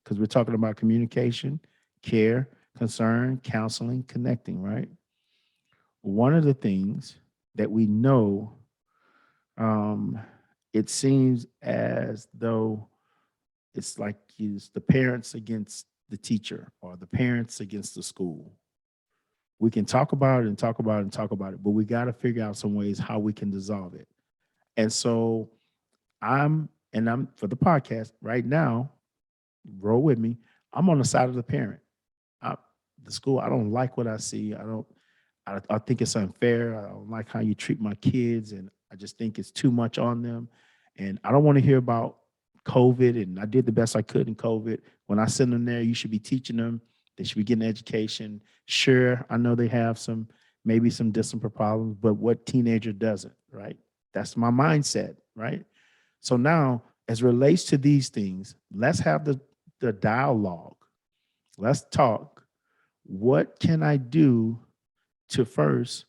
because we're talking about communication, care, concern, counseling, connecting, right? One of the things that we know, um, it seems as though it's like it's the parents against the teacher or the parents against the school. We can talk about it and talk about it and talk about it, but we got to figure out some ways how we can dissolve it. And so I'm for the podcast right now, roll with me. I'm on the side of the parent. I, the school, I don't like what I see. I think it's unfair. I don't like how you treat my kids. And I just think it's too much on them. And I don't want to hear about COVID. And I did the best I could in COVID. When I send them there, you should be teaching them. They should be getting education. Sure, I know they have maybe some discipline problems, but what teenager doesn't, right? That's my mindset, right? So now, as it relates to these things, let's have the dialogue. Let's talk. What can I do to first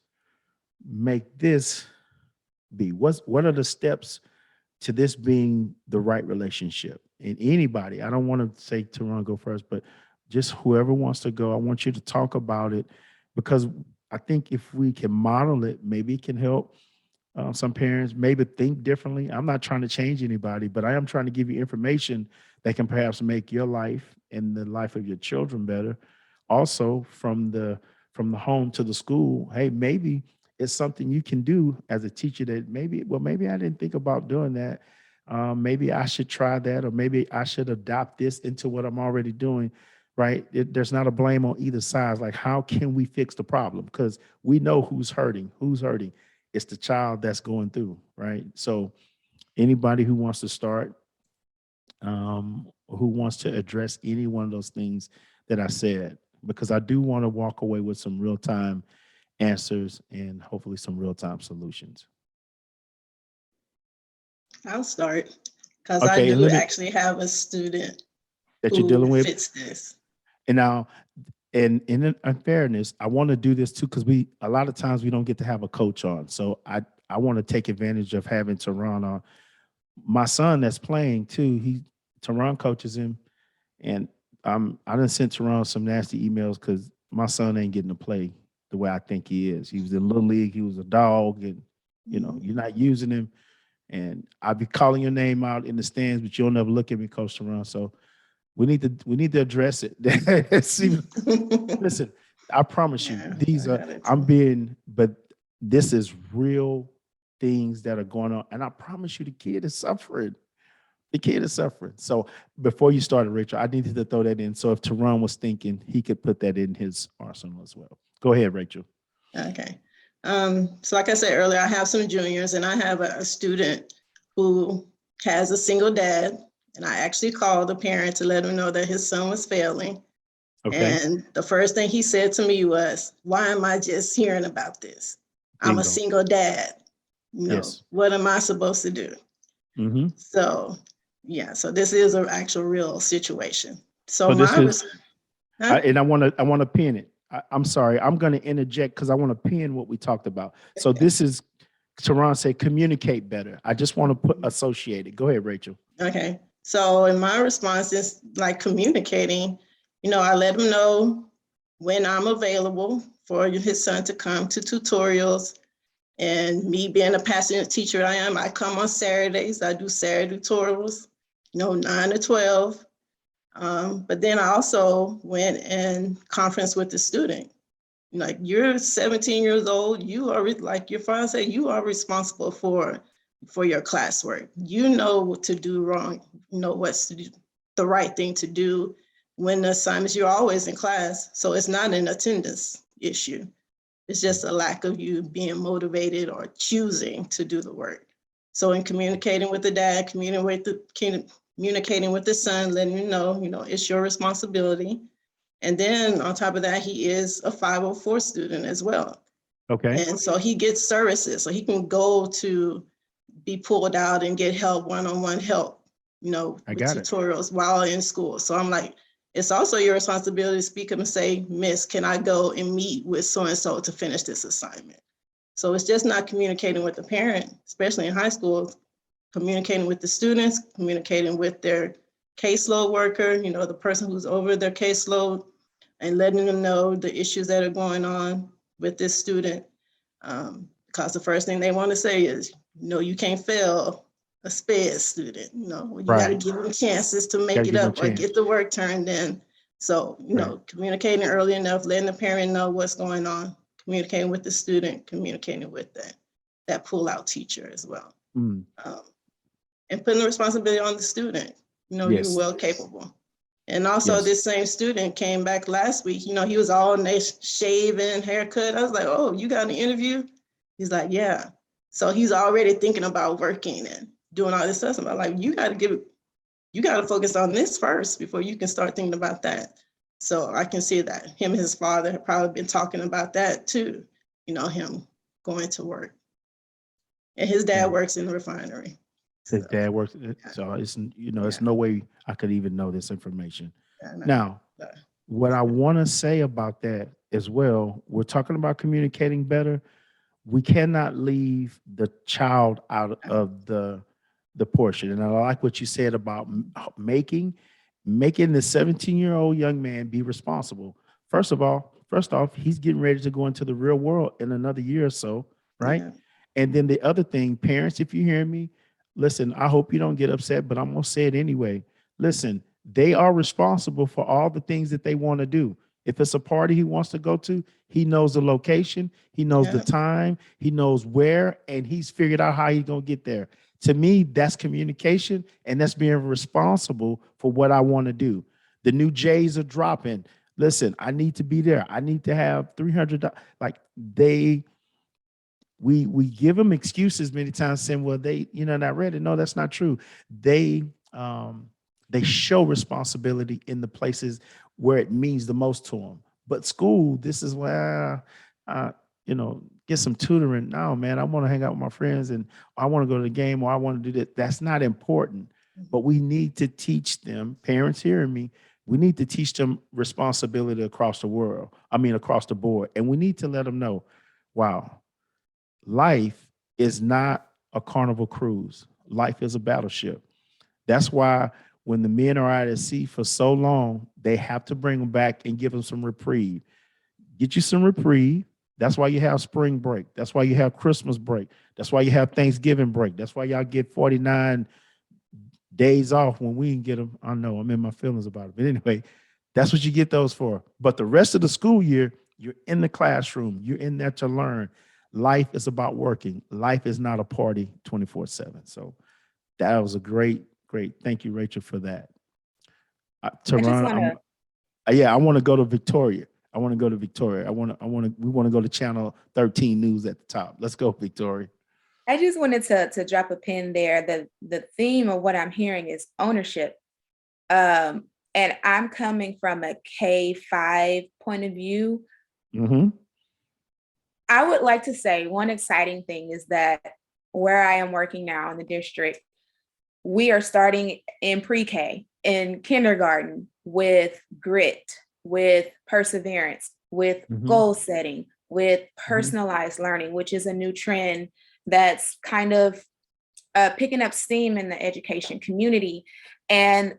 make this be? What are the steps to this being the right relationship? And anybody, I don't want to say Teron go first, but just whoever wants to go, I want you to talk about it because I think if we can model it, maybe it can help some parents maybe think differently. I'm not trying to change anybody, but I am trying to give you information that can perhaps make your life and the life of your children better. Also, from the home to the school, hey, maybe it's something you can do as a teacher that maybe I didn't think about doing that. Maybe I should try that, or maybe I should adopt this into what I'm already doing. Right? There's not a blame on either side. Like, how can we fix the problem? Because we know who's hurting. Who's hurting? It's the child that's going through, right? So anybody who wants to start, who wants to address any one of those things that I said, because I do want to walk away with some real time answers and hopefully some real time solutions. I'll start because I Okay, and do let me actually have a student that you're who dealing with. fits this. And now, and in unfairness, I want to do this too because we a lot of times we don't get to have a coach on. So I want to take advantage of having Teron on. My son that's playing too. Teron coaches him, and I done sent Teron some nasty emails because my son ain't getting to play the way I think he is. He was in little league. He was a dog, and you're not using him. And I'll be calling your name out in the stands, but you'll never look at me, Coach Teron. So we need to address it. See, listen, I promise you, Yeah, these I are got it I'm too. being, but this is real things that are going on, and I promise you, the kid is suffering. The kid is suffering. So before you started, Rachel, I needed to throw that in. So if Teron was thinking, he could put that in his arsenal as well. Go ahead, Rachel. Okay. So like I said earlier, I have some juniors and I have a student who has a single dad. And I actually called the parent to let him know that his son was failing. Okay. And the first thing he said to me was, why am I just hearing about this? I'm a Bingo. single dad. Yes. What am I supposed to do? Hmm. So, yeah, so this is an actual real situation. So So this my, is, huh? and I want to pin it. I'm sorry. I'm going to interject because I want to pin what we talked about. So this is Teron said, communicate better. I just want to put associate it. Go ahead, Rachel. Okay. So in my response is like communicating, I let him know when I'm available for his son to come to tutorials. And me being a passionate teacher I come on Saturdays. I do Saturday tutorials, 9 to 12. But then I also went and conference with the student. Like, you're 17 years old, you are, like your father said, you are responsible for your classwork. You know what to do wrong, what's the right thing to do when the assignments, you're always in class. So it's not an attendance issue. It's just a lack of you being motivated or choosing to do the work. So in communicating with the dad, communicating with the son, letting you know, it's your responsibility. And then on top of that, he is a 504 student as well. Okay. And so he gets services. So he can go to be pulled out and get help, one-on-one help, I with got it. tutorials while in school. So I'm like, it's also your responsibility to speak up and say, Miss, can I go and meet with so-and-so to finish this assignment? So it's just not communicating with the parent, especially in high school, communicating with the students, communicating with their caseload worker, the person who's over their caseload, and letting them know the issues that are going on with this student. Because the first thing they want to say is, you can't fail a SPED student. You got to Right. give them chances to Got make to it give them a up or chance. get the work turned in. So, Right. communicating early enough, letting the parent know what's going on, communicating with the student, communicating with that pull-out teacher as well. Mm. And putting the responsibility on the student. You're Yes. well capable. And also Yes. this same student came back last week, he was all nice, shaven, haircut. I was like, oh, you got an interview? He's like, yeah. So he's already thinking about working and doing all this stuff. I'm like, you got to focus on this first before you can start thinking about that. So I can see that him and his father have probably been talking about that too, him going to work. And his dad Mm. works in the refinery. His So, dad works. So it's it's no way I could even know this information. Now, what I want to say about that as well, we're talking about communicating better. We cannot leave the child out of the portion. And I like what you said about making the 17-year-old young man be responsible. First off, he's getting ready to go into the real world in another year or so, right? yeah. And then the other thing, parents, if you hear me, listen, I hope you don't get upset, but I'm going to say it anyway. Listen, they are responsible for all the things that they want to do. If it's a party he wants to go to, he knows the location, he knows the Yeah. time, he knows where, and he's figured out how he's going to get there. To me, that's communication, and that's being responsible for what I want to do. The new J's are dropping. Listen, I need to be there. I need to have $300. Like we give them excuses many times saying, well, they, not ready. No, that's not true. They they show responsibility in the places where it means the most to them. But school, this is where get some tutoring. No, man, I want to hang out with my friends and I want to go to the game or I want to do that. That's not important. But we need to teach them, parents hearing me, we need to teach them responsibility across the world. I mean, across the board. And we need to let them know, wow, life is not a carnival cruise. Life is a battleship. That's why when the men are out at sea for so long, they have to bring them back and give them some reprieve. Get you some reprieve. That's why you have spring break. That's why you have Christmas break. That's why you have Thanksgiving break. That's why y'all get 49 days off when we can get them. I know I'm in my feelings about it. But anyway, that's what you get those for. But the rest of the school year, you're in the classroom. You're in there to learn. Life is about working. Life is not a party 24/7. So that was a great. Thank you, Rachel, for that. I just Teron, want to I want to go to Victoria. I want to go to Victoria. We want to go to channel 13 news at the top. Let's go, Victoria. I just wanted to drop a pin there. The theme of what I'm hearing is ownership. And I'm coming from a K-5 point of view. Mm-hmm. I would like to say one exciting thing is that where I am working now in the district, we are starting in pre-K, in kindergarten, with grit, with perseverance, with goal setting, with personalized learning, which is a new trend that's kind of picking up steam in the education community. And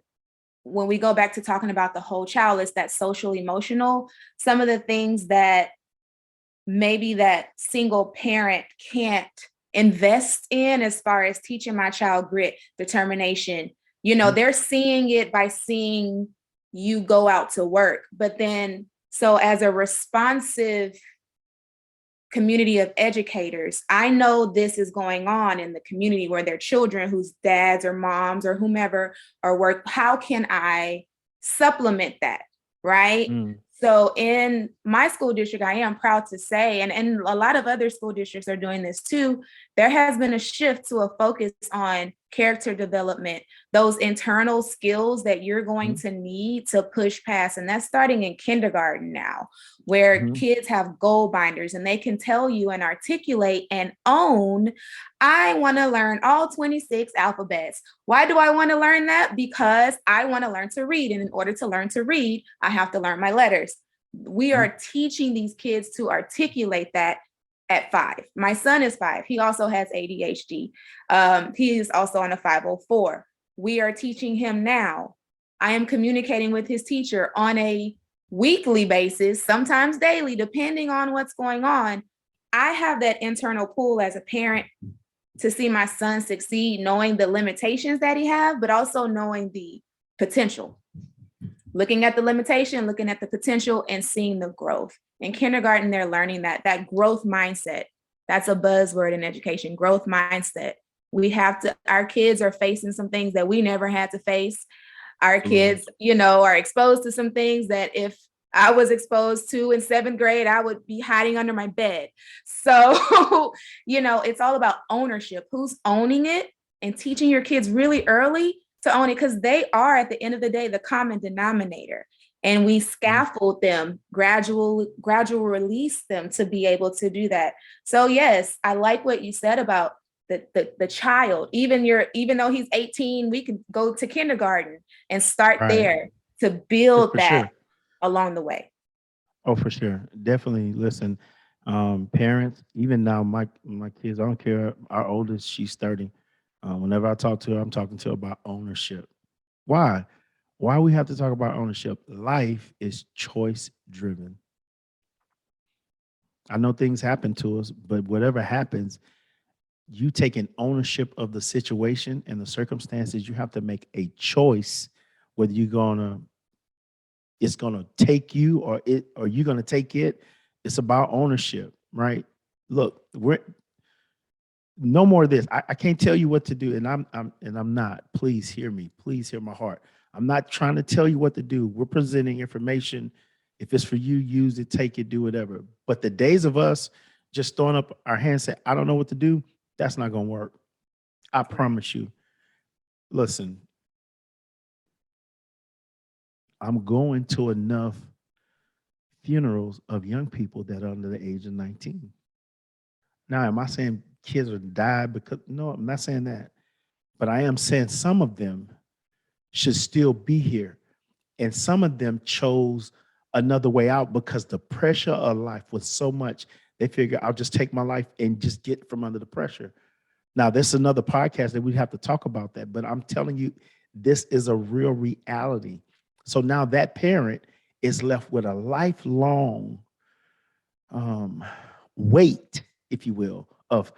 when we go back to talking about the whole child, it's that social emotional, some of the things that maybe that single parent can't invest in as far as teaching my child grit, determination. They're seeing it by seeing you go out to work. But then, so as a responsive community of educators, I know this is going on in the community where their children whose dads or moms or whomever are work. How can I supplement that? Right. So in my school district, I am proud to say, and a lot of other school districts are doing this too, there has been a shift to a focus on character development, those internal skills that you're going to need to push past. And that's starting in kindergarten now, where kids have goal binders and they can tell you and articulate and own, I want to learn all 26 alphabets. Why do I want to learn that? Because I want to learn to read. And in order to learn to read, I have to learn my letters. We are teaching these kids to articulate that at 5. My son is 5. He also has ADHD. He is also on a 504. We are teaching him now I am communicating with his teacher on a weekly basis, sometimes daily, depending on what's going on. I have that internal pull as a parent to see my son succeed, knowing the limitations that he have, but also knowing the potential. Looking at the limitation, looking at the potential, and seeing the growth. In kindergarten, they're learning that growth mindset. That's a buzzword in education, growth mindset. Our kids are facing some things that we never had to face. Our kids, are exposed to some things that if I was exposed to in 7th grade, I would be hiding under my bed. So, it's all about ownership. Who's owning it, and teaching your kids really early to own it, because they are, at the end of the day, the common denominator. And we scaffold them, gradual release them to be able to do that. So yes, I like what you said about the child. Even though he's 18, we can go to kindergarten and start there to build that along the way. Oh, for sure. Definitely. Listen, parents, even now, my kids, I don't care. Our oldest, she's 30. Whenever I talk to her, I'm talking to her about ownership. Why? Why we have to talk about ownership? Life is choice driven. I know things happen to us, but whatever happens, you taking ownership of the situation and the circumstances, you have to make a choice whether it's gonna take you or you're gonna take it. It's about ownership, right? Look, we're no more of this. I can't tell you what to do, and I'm not. Please hear me. Please hear my heart. I'm not trying to tell you what to do. We're presenting information. If it's for you, use it, take it, do whatever. But the days of us just throwing up our hands, say, I don't know what to do, that's not gonna work. I promise you. Listen, I'm going to enough funerals of young people that are under the age of 19. Now, am I saying kids are die because no, I'm not saying that. But I am saying some of them should still be here. And some of them chose another way out because the pressure of life was so much. They figure I'll just take my life and just get from under the pressure. Now, there's another podcast that we have to talk about that, but I'm telling you, this is a real reality. So now that parent is left with a lifelong um, weight, if you will, of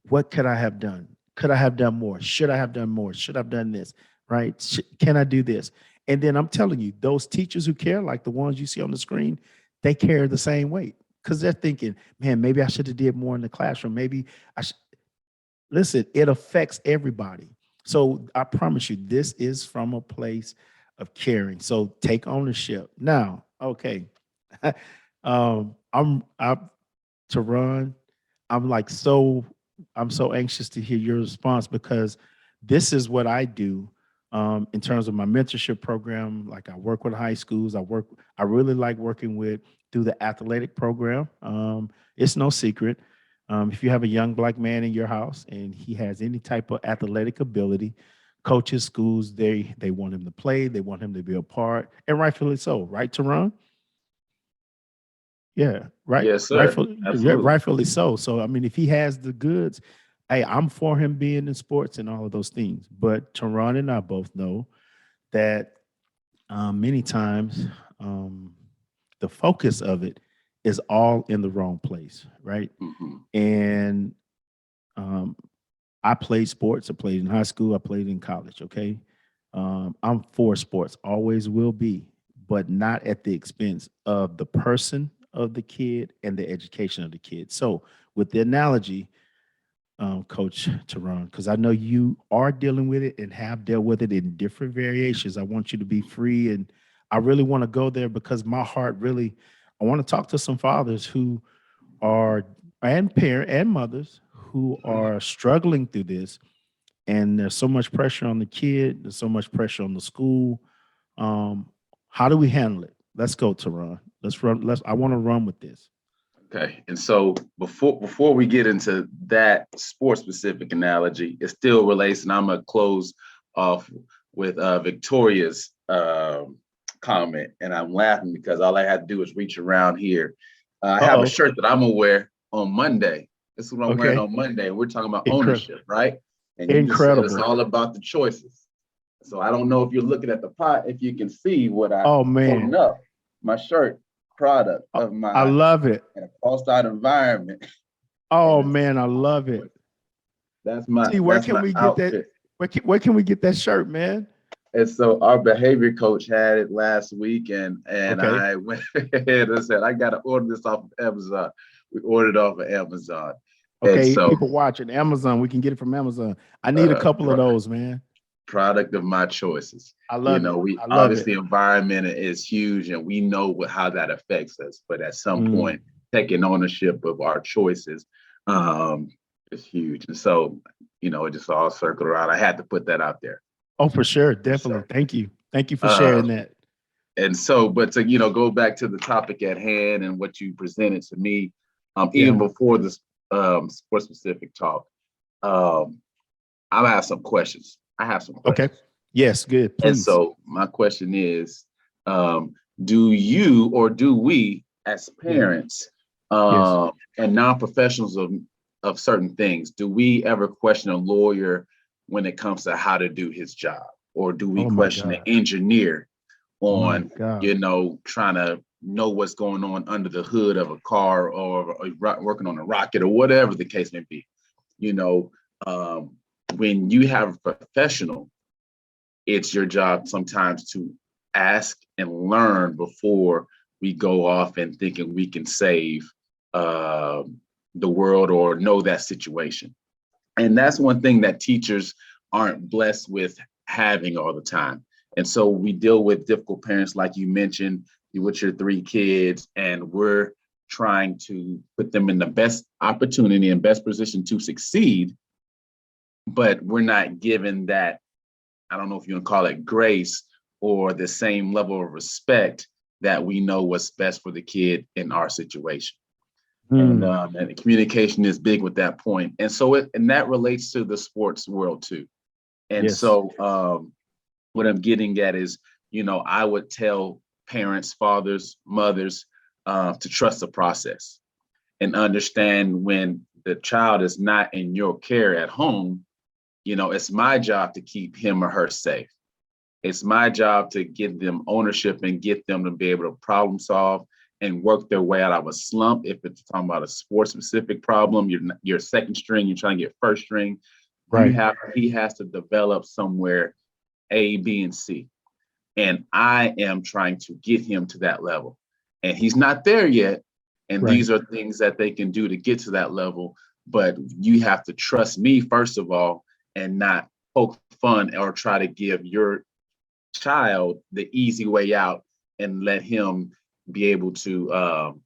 what could I have done? Could I have done more? Should I have done more? Should I have done this? Right? Can I do this? And then I'm telling you, those teachers who care, like the ones you see on the screen, they carry the same weight because they're thinking, man, maybe I should have did more in the classroom. Maybe I should. Listen, it affects everybody. So I promise you, this is from a place of caring. So take ownership. Now, okay. I'm to run. I'm like I'm so anxious to hear your response because this is what I do in terms of my mentorship program. Like I work with high schools. I really like working with through the athletic program. It's no secret. If you have a young Black man in your house and he has any type of athletic ability, coaches, schools, they want him to play, they want him to be a part, and rightfully so, right, Teron? Yeah, right, Yes, sir. rightfully, yeah, Absolutely. rightfully so. So I mean, if he has the goods, hey, I'm for him being in sports and all of those things. But Teron and I both know that many times um, the focus of it is all in the wrong place, right? Hmm. And um, I played sports. I played in high school. I played in college. Okay. I'm for sports, always will be, but not at the expense of the person of the kid and the education of the kid. So, with the analogy, Coach Teron, because I know you are dealing with it and have dealt with it in different variations. I want you to be free. And I really want to go there because my heart really, I want to talk to some fathers who are, and parent and mothers who are struggling through this, and there's so much pressure on the kid, there's so much pressure on the school. um how do we handle it? Let's go, Teron. Let's run. I want to run with this. Okay. And so before we get into that sports specific analogy, it still relates, and I'm gonna close off with Victoria's comment. And I'm laughing because all I had to do is reach around here. I have a Uh-oh. shirt that I'm gonna wear on Monday. This is what I'm wearing Okay. on Monday. We're talking about Incredible. ownership, right? And you just said it's Incredible. all about the choices. So I don't know if you're looking at the pot, if you can see what I Oh holding man, up. My shirt, product I of I my love it. in a pulsed out environment. Oh And it's man, I love it. T, where that's can my we get that? outfit. Where can we get that shirt, man? And so our behavior coach had it last week, and Okay. I went ahead and said, I gotta order this off of Amazon. We ordered off of Amazon. And Okay, so people watching Amazon, we can get it from Amazon. I need a couple of those, man. product of my choices. I You love it. know, we I love it. obviously environment is huge and we know how that affects us, but at some Mm. point, taking ownership of our choices is huge. And so, it just all circled around. I had to put that out there. Oh, for sure, For definitely. sure. Thank you. Thank you for Uh, sharing that. and so, but to go back to the topic at hand and what you presented to me, even Yeah. before this sports specific talk, um, I have some questions. I have some Okay. questions. Yes, good. And Please. so my question is, do you or do we as Yeah. parents Yes. and non-professionals of certain things, do we ever question a lawyer when it comes to how to do his job? Or do we Oh my question an God. engineer My on, God. trying to know what's going on under the hood of a car or working on a rocket or whatever the case may be? You know, when you have a professional, it's your job sometimes to ask and learn before we go off and thinking we can save uh, the world or know that situation. And that's one thing that teachers aren't blessed with having all the time. And so we deal with difficult parents, like you mentioned, with your 3 kids, and we're trying to put them in the best opportunity and best position to succeed, but we're not given that, I don't know if you want to call it grace or the same level of respect that we know what's best for the kid in our situation. Mm. And the communication is big with that point. And so and that relates to the sports world too. And Yes. so what I'm getting at is, I would tell parents, fathers, mothers to trust the process and understand when the child is not in your care at home, it's my job to keep him or her safe. It's my job to give them ownership and get them to be able to problem solve and work their way out of a slump. If it's talking about a sports specific problem, you're second string, you're trying to get first string. Right. He has to develop somewhere A, B, and C. And I am trying to get him to that level. And he's not there yet. And Right. these are things that they can do to get to that level. But you have to trust me, first of all, and not poke fun or try to give your child the easy way out and let him be able to,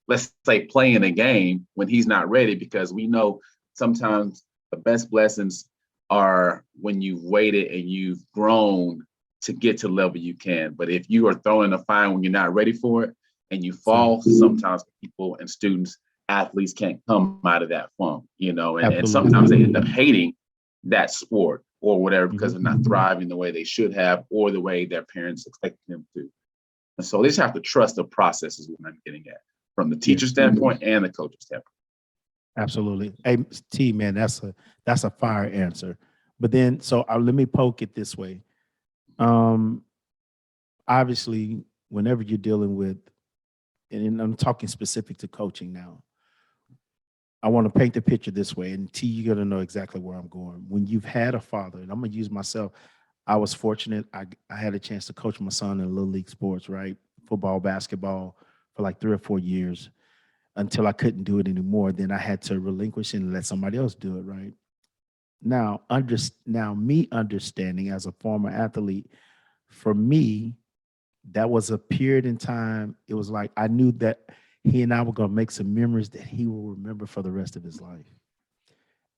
let's say, play in a game when he's not ready, because we know sometimes the best blessings are when you've waited and you've grown to get to the level you can. But if you are thrown in a fire when you're not ready for it and you fall, sometimes people and students, athletes can't come out of that funk, and sometimes they end up hating that sport or whatever because they're not thriving the way they should have or the way their parents expect them to. And so they just have to trust the process is what I'm getting at from the teacher standpoint and the coach standpoint. Absolutely. Hey, T, man, that's a fire answer. But then, so let me poke it this way. Obviously, whenever you're dealing with, and I'm talking specific to coaching now, I want to paint the picture this way. And T, you're going to know exactly where I'm going. When you've had a father, and I'm going to use myself, I was fortunate. I had a chance to coach my son in little league sports, right? Football, basketball for like 3 or 4 years until I couldn't do it anymore. Then I had to relinquish and let somebody else do it, right? Now, me understanding as a former athlete, for me, that was a period in time. It was like I knew that he and I were going to make some memories that he will remember for the rest of his life.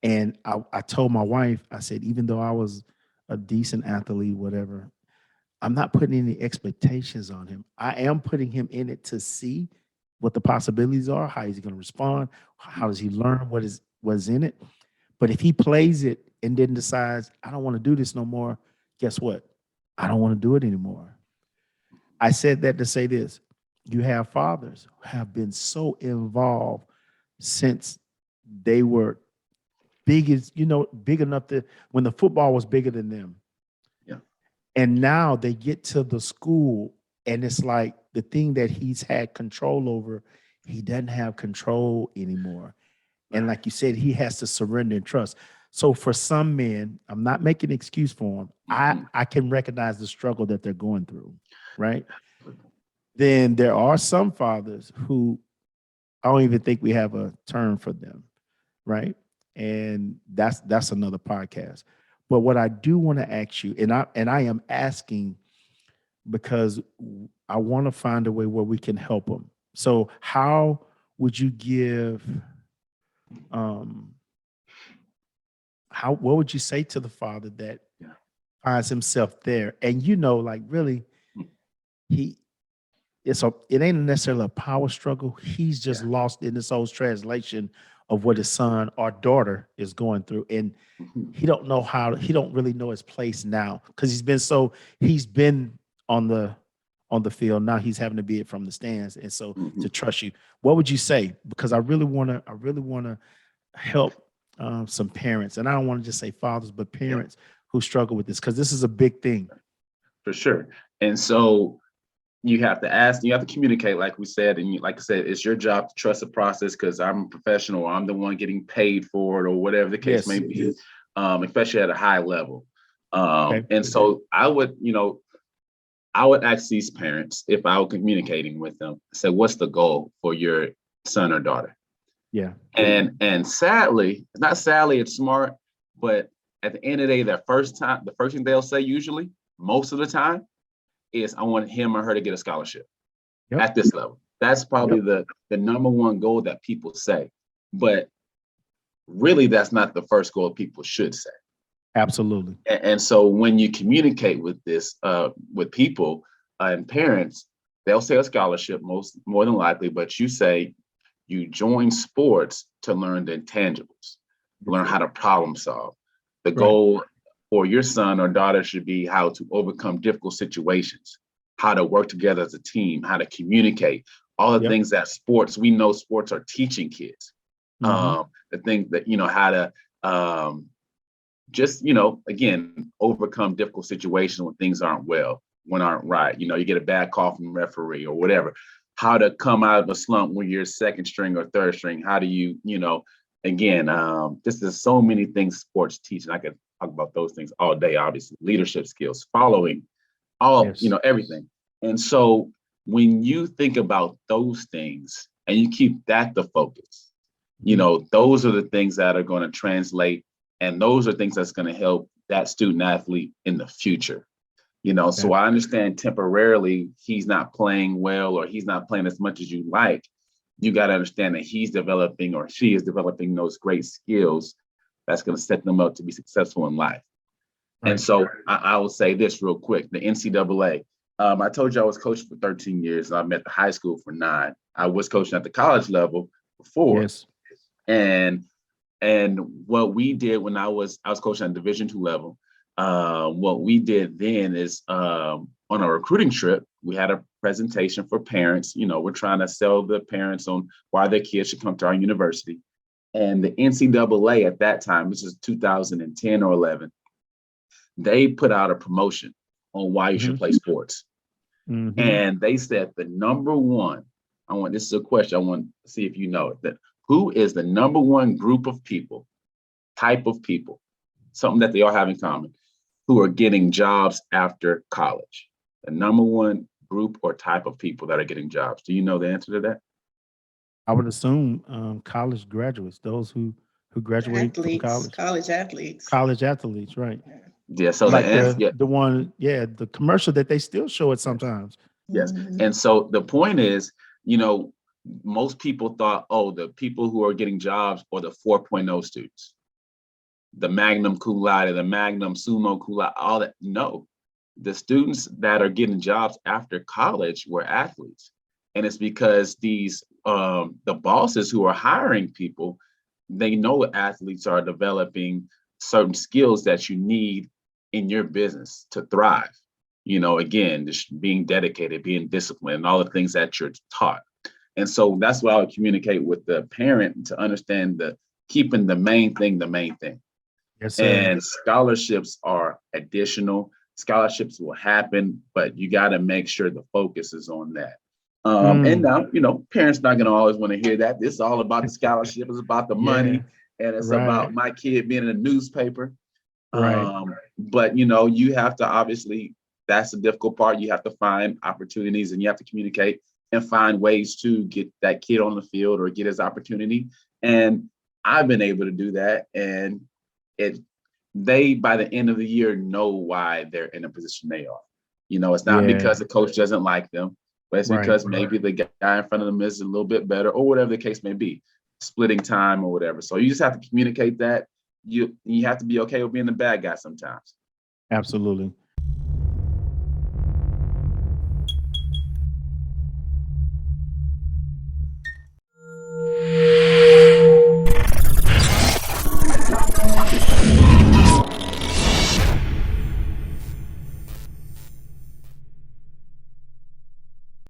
And I told my wife, I said, even though I was a decent athlete, whatever, I'm not putting any expectations on him. I am putting him in it to see what the possibilities are, how he's going to respond, how does he learn what's in it. But if he plays it and then decides, I don't want to do this no more, guess what? I don't want to do it anymore. I said that to say this. You have fathers who have been so involved since they were big enough when the football was bigger than them. Yeah. And now they get to the school, and it's like the thing that he's had control over, he doesn't have control anymore. And like you said, he has to surrender and trust. So for some men, I'm not making an excuse for them. Mhm. I can recognize the struggle that they're going through, right? Then there are some fathers who I don't even think we have a term for them, right? And that's another podcast. But what I do want to ask you, and I am asking because I want to find a way where we can help them. So how would you give um how what would you say to the father that Yeah. finds himself there? And like really he it ain't necessarily a power struggle. He's just Yeah. lost in this whole translation of what his son or daughter is going through. And Mhm. he don't really know his place now because he's been on the field. Now he's having to be it from the stands. And so to Mhm. trust you, what would you say? Because I really want to help some parents, and I don't want to just say fathers, but Yeah, parents who struggle with this because this is a big thing. for sure. And so you have to ask, you have to communicate, like we said, and like I said, it's your job to trust the process because I'm a professional, I'm the one getting paid for it, or whatever the case may Yes. be, especially at a high level. Okay. And so I would ask these parents if I were communicating with them, say, what's the goal for your son or daughter? Yeah. And sadly, not sadly, it's smart, but at the end of the day, the first thing they'll say usually, most of the time, is I want him or her to get a scholarship Yep. at this level. That's probably Yep. the number one goal that people say. But really, that's not the first goal people should say. Absolutely. And so when you communicate with this with people and parents, they'll say a scholarship more than likely, but you say you join sports to learn the intangibles, learn how to problem solve. The Right. goal for your son or daughter should be how to overcome difficult situations, how to work together as a team, how to communicate, all the Yep. things that we know sports are teaching kids. Hmm. The things that, how to um, just, again, overcome difficult situations when things aren't aren't right. You get a bad call from the referee or whatever. How to come out of a slump when you're second string or third string. How do again, just there's so many things sports teach. And I could talk about those things all day, obviously. Leadership skills, following, Yes. everything. And so when you think about those things and you keep that the focus, Mhm. those are the things that are going to translate, and those are things that's going to help that student athlete in the future. So Okay. I understand temporarily he's not playing well or he's not playing as much as you like. You got to understand that he's developing or she is developing those great skills that's going to set them up to be successful in life. And Right. so I will say this real quick, the NCAA. I told you I was coaching for 13 years. And I'm at the high school for 9. I was coaching at the college level for 4. Yes. And what we did when I was coaching at Division II level, what we did then is on a recruiting trip, we had a presentation for parents. We're trying to sell the parents on why their kids should come to our university. And the NCAA at that time, this is 2010 or 11, they put out a promotion on why you should Hmm. play sports. Hmm. And they said the number one, this is a question, I want to see if you know it, that who is the number one group of people, type of people, something that they all have in common, who are getting jobs after college? The number one group or type of people that are getting jobs. Do you know the answer to that? I would assume college graduates, those who graduate from Athletes, college, college athletes. college athletes, right? Yeah. So the Like answer, yeah, the one, yeah, the commercial that they still show it sometimes. yes. Mhm. And so the point is, most people thought, oh, the people who are getting jobs are the 4.0 students, the Magnum cum laude, the Magnum summa cum laude, all that. No, the students that are getting jobs after college were athletes. And it's because the bosses who are hiring people, they know athletes are developing certain skills that you need in your business to thrive. Again, just being dedicated, being disciplined, and all the things that you're taught. And so that's why I would communicate with the parent to understand the keeping the main thing the main thing. Yes, sir. And scholarships are additional. scholarships will happen, but you got to make sure the focus is on that. And now, parents not going to always want to hear that. This is all about the scholarship. It's about the money, and it's about my kid being in a newspaper. Right. But you have to, obviously, that's the difficult part. You have to find opportunities, and you have to communicate and find ways to get that kid on the field or get his opportunity. And I've been able to do that. And they, by the end of the year, know why they're in a position they are. It's not because the coach doesn't like them, but it's because maybe the guy in front of them is a little bit better, or whatever the case may be, splitting time or whatever. So you just have to communicate that. You have to be okay with being the bad guy sometimes. Absolutely.